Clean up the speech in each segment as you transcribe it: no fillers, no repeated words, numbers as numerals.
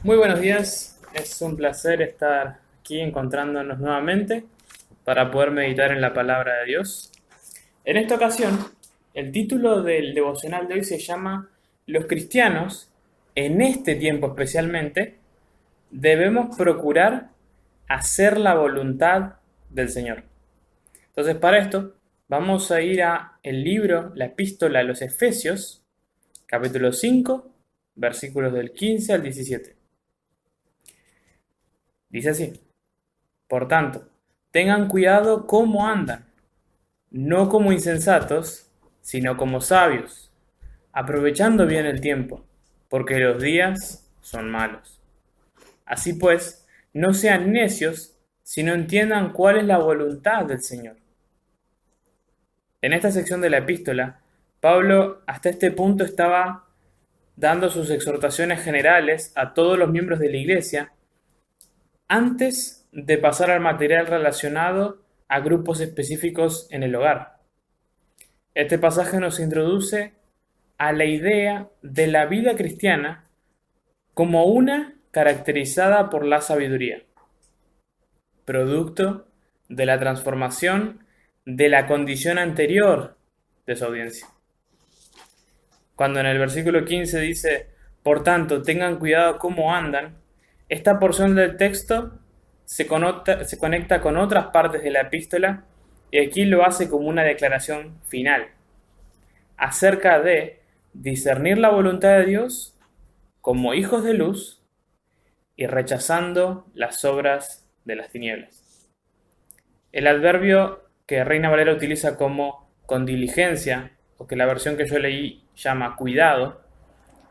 Muy buenos días, es un placer estar aquí encontrándonos nuevamente para poder meditar en la palabra de Dios. En esta ocasión, el título del devocional de hoy se llama Los cristianos, en este tiempo especialmente, debemos procurar hacer la voluntad del Señor. Entonces, para esto, vamos a ir a el libro, la epístola a los Efesios, capítulo 5, versículos del 15 al 17. Dice así: Por tanto, tengan cuidado cómo andan, no como insensatos, sino como sabios, aprovechando bien el tiempo, porque los días son malos. Así pues, no sean necios, sino entiendan cuál es la voluntad del Señor. En esta sección de la epístola, Pablo hasta este punto estaba dando sus exhortaciones generales a todos los miembros de la iglesia antes de pasar al material relacionado a grupos específicos en el hogar. Este pasaje nos introduce a la idea de la vida cristiana como una caracterizada por la sabiduría, producto de la transformación de la condición anterior de su audiencia. Cuando en el versículo 15 dice, por tanto, tengan cuidado cómo andan, esta porción del texto se conecta con otras partes de la epístola y aquí lo hace como una declaración final acerca de discernir la voluntad de Dios como hijos de luz y rechazando las obras de las tinieblas. El adverbio que Reina Valera utiliza como con diligencia, o que la versión que yo leí llama cuidado,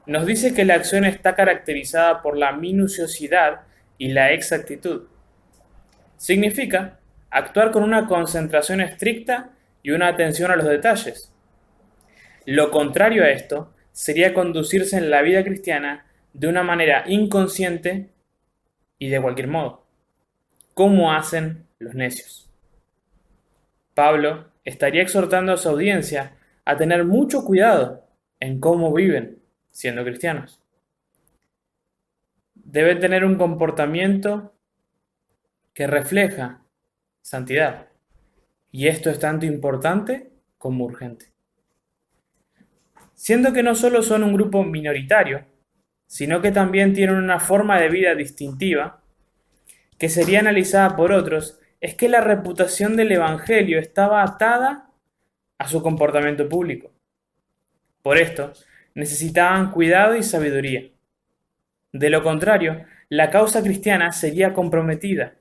nos dice que la acción está caracterizada por la minuciosidad y la exactitud. Significa actuar con una concentración estricta y una atención a los detalles. Lo contrario a esto sería conducirse en la vida cristiana de una manera inconsciente y de cualquier modo, como hacen los necios. Pablo estaría exhortando a su audiencia a tener mucho cuidado en cómo viven siendo cristianos. Deben tener un comportamiento que refleja santidad, y esto es tanto importante como urgente. Siendo que no solo son un grupo minoritario, sino que también tienen una forma de vida distintiva, que sería analizada por otros, es que la reputación del Evangelio estaba atada a su comportamiento público. Por esto, necesitaban cuidado y sabiduría. De lo contrario, la causa cristiana sería comprometida,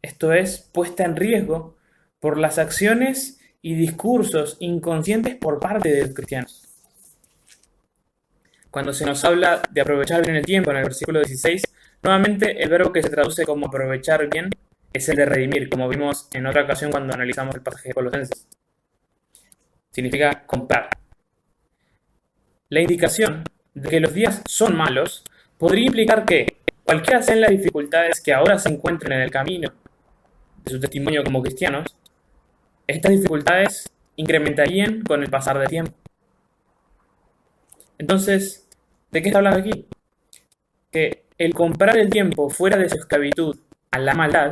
esto es, puesta en riesgo por las acciones y discursos inconscientes por parte de los cristianos. Cuando se nos habla de aprovechar bien el tiempo en el versículo 16, nuevamente el verbo que se traduce como aprovechar bien es el de redimir, como vimos en otra ocasión cuando analizamos el pasaje de Colosenses. Significa comprar. La indicación de que los días son malos podría implicar que, cualquiera sean las dificultades que ahora se encuentren en el camino de su testimonio como cristianos, estas dificultades incrementarían con el pasar del tiempo. Entonces, ¿de qué está hablando aquí? Que el comprar el tiempo fuera de su esclavitud a la maldad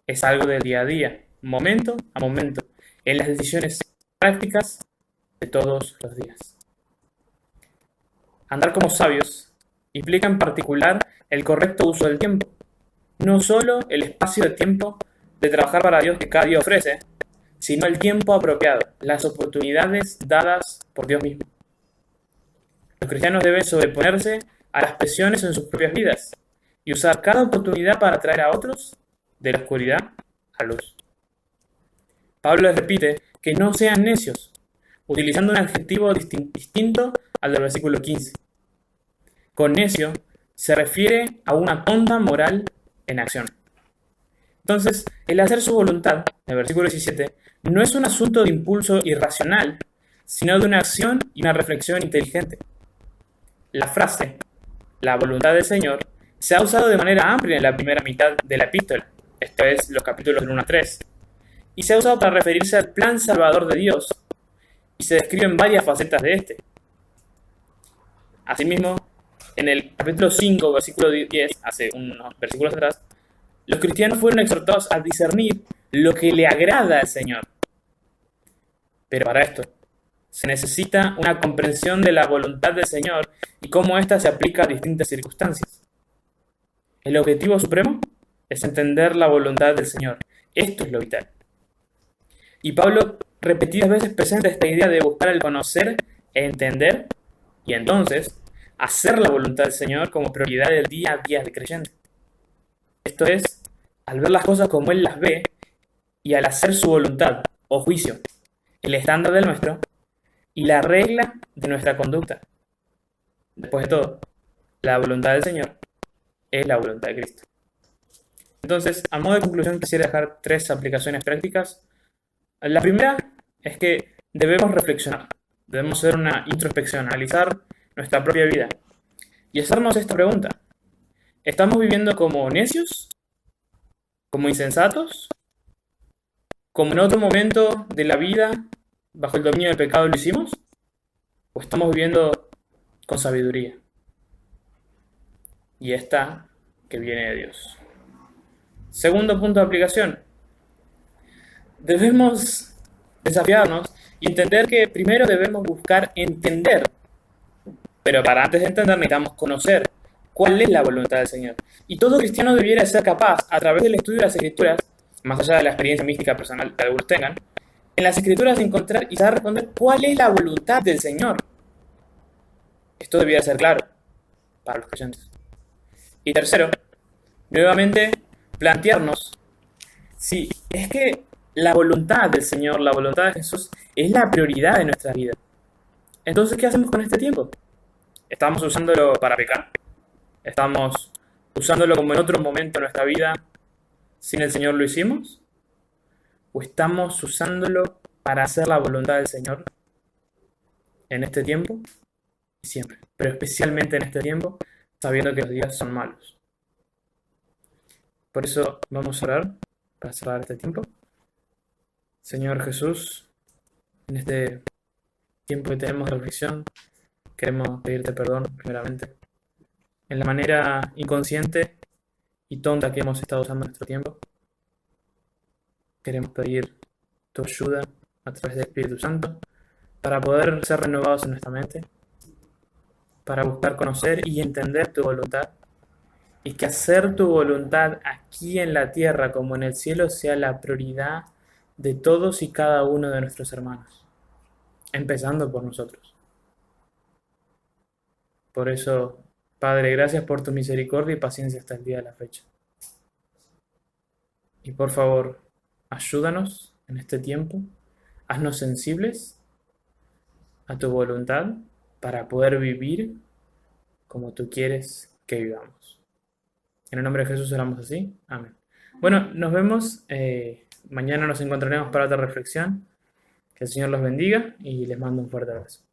es algo del día a día, momento a momento, en las decisiones prácticas de todos los días. Andar como sabios implica en particular el correcto uso del tiempo, no solo el espacio de tiempo de trabajar para Dios que cada día ofrece, sino el tiempo apropiado, las oportunidades dadas por Dios mismo. Los cristianos deben sobreponerse a las presiones en sus propias vidas y usar cada oportunidad para traer a otros de la oscuridad a luz. Pablo les repite que no sean necios, utilizando un adjetivo distinto al del versículo 15. Con necio se refiere a una tonta moral en acción. Entonces, el hacer su voluntad, en el versículo 17, no es un asunto de impulso irracional, sino de una acción y una reflexión inteligente. La frase, la voluntad del Señor, se ha usado de manera amplia en la primera mitad de la epístola, esto es, los capítulos del 1 a 3, y se ha usado para referirse al plan salvador de Dios, y se describen varias facetas de este. Asimismo, En el capítulo 5, versículo 10, hace unos versículos atrás, los cristianos fueron exhortados a discernir lo que le agrada al Señor. Pero para esto se necesita una comprensión de la voluntad del Señor y cómo ésta se aplica a distintas circunstancias. El objetivo supremo es entender la voluntad del Señor. Esto es lo vital. Y Pablo repetidas veces presenta esta idea de buscar el conocer e entender, y entonces hacer la voluntad del Señor como prioridad del día a día del creyente. Esto es, al ver las cosas como Él las ve y al hacer su voluntad o juicio, el estándar del nuestro y la regla de nuestra conducta. Después de todo, la voluntad del Señor es la voluntad de Cristo. Entonces, a modo de conclusión, quisiera dejar 3 aplicaciones prácticas. La primera es que debemos reflexionar, debemos hacer una introspección, analizar nuestra propia vida y hacernos esta pregunta. ¿Estamos viviendo como necios? ¿Como insensatos? ¿Como en otro momento de la vida, bajo el dominio del pecado, lo hicimos? ¿O estamos viviendo con sabiduría? Y esta que viene de Dios. Segundo punto de aplicación. Debemos desafiarnos y entender que primero debemos buscar entender. Pero para antes de entender necesitamos conocer cuál es la voluntad del Señor. Y todo cristiano debiera ser capaz, a través del estudio de las Escrituras, más allá de la experiencia mística personal que algunos tengan, en las Escrituras encontrar y saber responder cuál es la voluntad del Señor. Esto debiera ser claro para los creyentes. Y tercero, nuevamente plantearnos si es que la voluntad del Señor, la voluntad de Jesús, es la prioridad de nuestra vida. Entonces, ¿qué hacemos con este tiempo? ¿Estamos usándolo para pecar? ¿Estamos usándolo como en otro momento de nuestra vida sin el Señor lo hicimos? ¿O estamos usándolo para hacer la voluntad del Señor en este tiempo y siempre? Pero especialmente en este tiempo, sabiendo que los días son malos. Por eso vamos a orar para cerrar este tiempo. Señor Jesús, en este tiempo que tenemos de reflexión, queremos pedirte perdón, primeramente, en la manera inconsciente y tonta que hemos estado usando nuestro tiempo. Queremos pedir tu ayuda a través del Espíritu Santo para poder ser renovados en nuestra mente, para buscar conocer y entender tu voluntad, y que hacer tu voluntad aquí en la tierra como en el cielo sea la prioridad de todos y cada uno de nuestros hermanos, empezando por nosotros. Por eso, Padre, gracias por tu misericordia y paciencia hasta el día de la fecha. Y por favor, ayúdanos en este tiempo, haznos sensibles a tu voluntad para poder vivir como tú quieres que vivamos. En el nombre de Jesús oramos así. Amén. Bueno, nos vemos. Mañana nos encontraremos para otra reflexión. Que el Señor los bendiga y les mando un fuerte abrazo.